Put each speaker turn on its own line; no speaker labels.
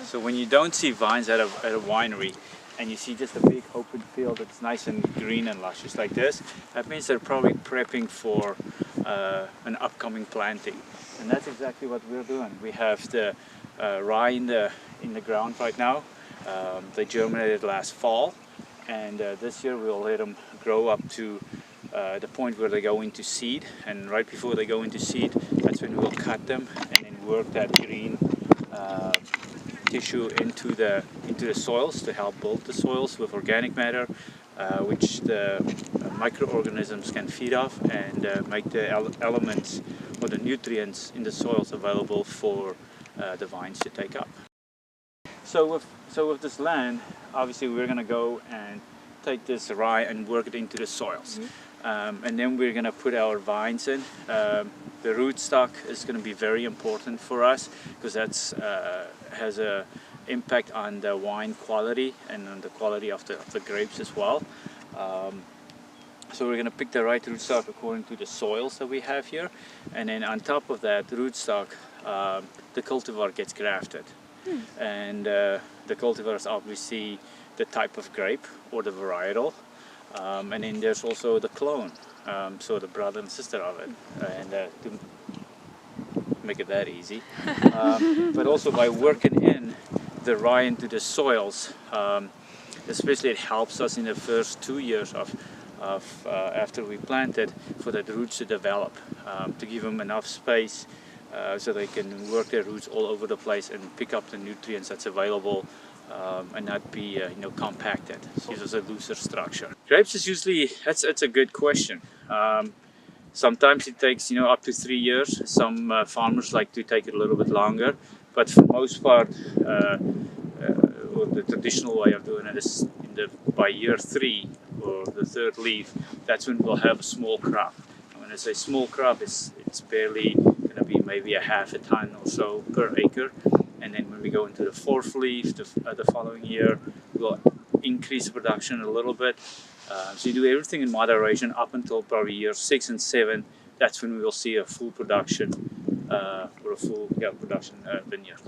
So when you don't see vines at a winery and you see just a big open field that's nice and green and luscious like this, that means they're probably prepping for an upcoming planting. And that's exactly what we're doing. We have the rye in the ground right now. They germinated last fall, and this year we'll let them grow up to the point where they go into seed. And right before they go into seed, that's when we'll cut them and then work that green tissue into the soils to help build the soils with organic matter, which the microorganisms can feed off and make the elements or the nutrients in the soils available for the vines to take up. So with this land, obviously we're going to go and take this rye and work it into the soils. And then we're going to put our vines in. The rootstock is going to be very important for us because that's has a impact on the wine quality and on the quality of the grapes as well. So we're going to pick the right rootstock according to the soils that we have here, and then on top of that rootstock, the cultivar gets grafted. And the cultivar is obviously the type of grape or the varietal. And then there's also the clone, so the brother and sister of it, and to make it that easy. But also by working in the rye into the soils, especially it helps us in the first 2 years of after we plant it, for the roots to develop, to give them enough space so they can work their roots all over the place and pick up the nutrients that's available. And not be compacted. It gives us a looser structure. Grapes is usually, it's a good question. Sometimes it takes up to 3 years. Some farmers like to take it a little bit longer, but for the most part, the traditional way of doing it is by year 3 or the 3rd leaf. That's when we'll have a small crop. And when I say small crop, it's barely going to be maybe a half a ton or so per acre. And then when we go into the 4th leaf, the following year, we'll increase the production a little bit. So you do everything in moderation up until probably year 6 and 7. That's when we will see a full production or a full production vineyard.